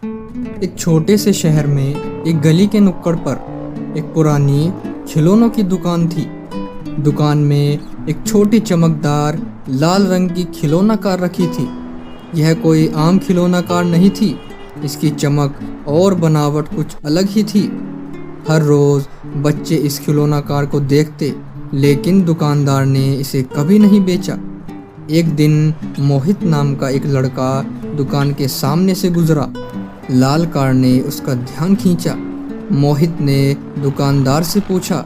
एक छोटे से शहर में एक गली के नुक्कड़ पर एक पुरानी खिलौनों की दुकान थी। दुकान में एक छोटी चमकदार लाल रंग की खिलौना कार रखी थी। यह कोई आम खिलौना कार नहीं थी, इसकी चमक और बनावट कुछ अलग ही थी। हर रोज़ बच्चे इस खिलौना कार को देखते, लेकिन दुकानदार ने इसे कभी नहीं बेचा। एक दिन मोहित नाम का एक लड़का दुकान के सामने से गुजरा। लाल कार ने उसका ध्यान खींचा। मोहित ने दुकानदार से पूछा,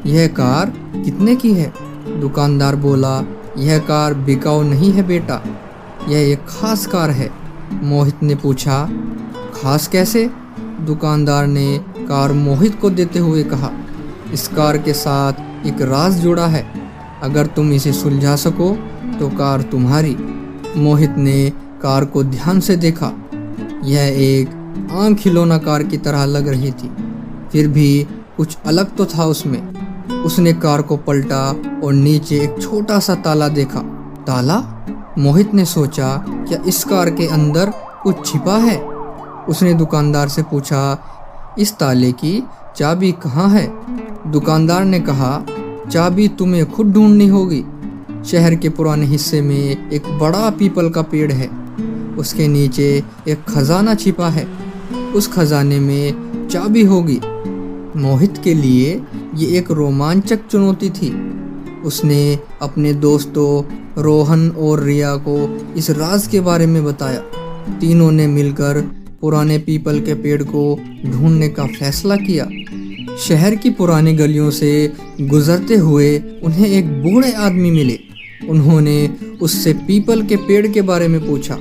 यह कार कितने की है? दुकानदार बोला, यह कार बिकाऊ नहीं है बेटा, यह एक खास कार है। मोहित ने पूछा, खास कैसे? दुकानदार ने कार मोहित को देते हुए कहा, इस कार के साथ एक राज जुड़ा है, अगर तुम इसे सुलझा सको तो कार तुम्हारी। मोहित ने कार को ध्यान से देखा। यह एक आम खिलौना कार की तरह लग रही थी, फिर भी कुछ अलग तो था उसमें। उसने कार को पलटा और नीचे एक छोटा सा ताला देखा। ताला? मोहित ने सोचा, क्या इस कार के अंदर कुछ छिपा है? उसने दुकानदार से पूछा, इस ताले की चाबी कहाँ है? दुकानदार ने कहा, चाबी तुम्हें खुद ढूंढनी होगी। शहर के पुराने हिस्से में एक बड़ा पीपल का पेड़ है, उसके नीचे एक खजाना छिपा है, उस खजाने में चाबी होगी। मोहित के लिए ये एक रोमांचक चुनौती थी। उसने अपने दोस्तों रोहन और रिया को इस राज के बारे में बताया। तीनों ने मिलकर पुराने पीपल के पेड़ को ढूंढने का फैसला किया। शहर की पुरानी गलियों से गुजरते हुए उन्हें एक बूढ़े आदमी मिले। उन्होंने उससे पीपल के पेड़ के बारे में पूछा।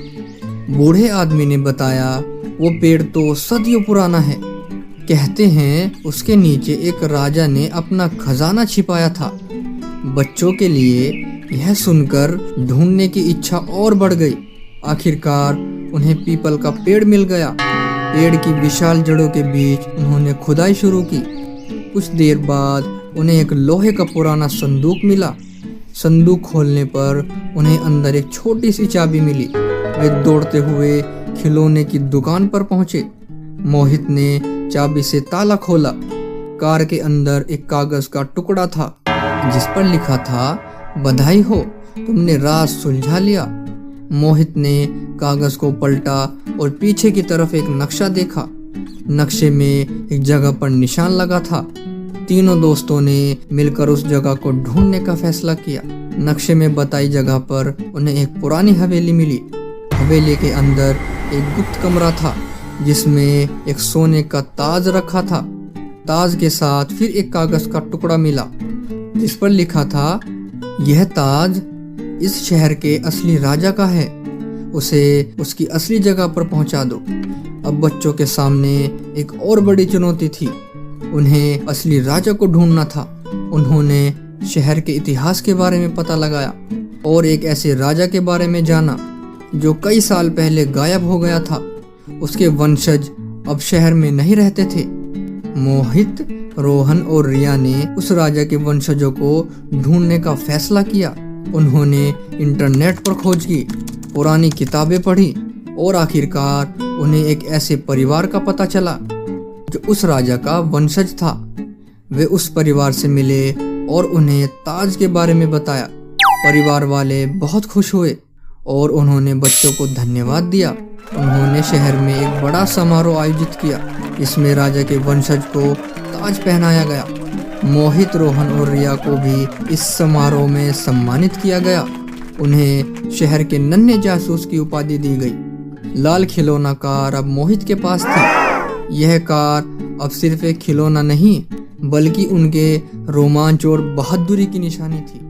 बूढ़े आदमी ने बताया, वो पेड़ तो सदियों पुराना है, कहते हैं उसके नीचे एक राजा ने अपना खजाना छिपाया था। बच्चों के लिए यह सुनकर ढूंढने की इच्छा और बढ़ गई। आखिरकार उन्हें पीपल का पेड़ मिल गया। पेड़ की विशाल जड़ों के बीच उन्होंने खुदाई शुरू की। कुछ देर बाद उन्हें एक लोहे का पुराना संदूक मिला। संदूक खोलने पर उन्हें अंदर एक छोटी सी चाबी मिली। वे दौड़ते हुए खिलौने की दुकान पर पहुंचे। मोहित ने चाबी से ताला खोला। कार के अंदर एक कागज का टुकड़ा था, जिस पर लिखा था, बधाई हो, तुमने राज सुलझा लिया। मोहित ने कागज को पलटा और पीछे की तरफ एक नक्शा देखा। नक्शे में एक जगह पर निशान लगा था। तीनों दोस्तों ने मिलकर उस जगह को ढूंढने का फैसला किया। नक्शे में बताई जगह पर उन्हें एक पुरानी हवेली मिली। हवेली के अंदर एक गुप्त कमरा था, जिसमें एक सोने का ताज रखा था। ताज के साथ फिर एक कागज का टुकड़ा मिला, जिस पर लिखा था, यह ताज इस शहर के असली राजा का है, उसे उसकी असली जगह पर पहुंचा दो। अब बच्चों के सामने एक और बड़ी चुनौती थी। उन्हें असली राजा को ढूंढना था। उन्होंने शहर के इतिहास के बारे में पता लगाया और एक ऐसे राजा के बारे में जाना जो कई साल पहले गायब हो गया था। उसके वंशज अब शहर में नहीं रहते थे। मोहित, रोहन और रिया ने उस राजा के वंशजों को ढूंढने का फैसला किया। उन्होंने इंटरनेट पर खोज की, पुरानी किताबें पढ़ी और आखिरकार उन्हें एक ऐसे परिवार का पता चला जो उस राजा का वंशज था। वे उस परिवार से मिले और उन्हें ताज के बारे में बताया। परिवार वाले बहुत खुश हुए और उन्होंने बच्चों को धन्यवाद दिया। उन्होंने शहर में एक बड़ा समारोह आयोजित किया, जिसमें राजा के वंशज को ताज पहनाया गया। मोहित, रोहन और रिया को भी इस समारोह में सम्मानित किया गया। उन्हें शहर के नन्हे जासूस की उपाधि दी गई। लाल खिलौना कार अब मोहित के पास थी। यह कार अब सिर्फ एक खिलौना नहीं, बल्कि उनके रोमांच और बहादुरी की निशानी थी।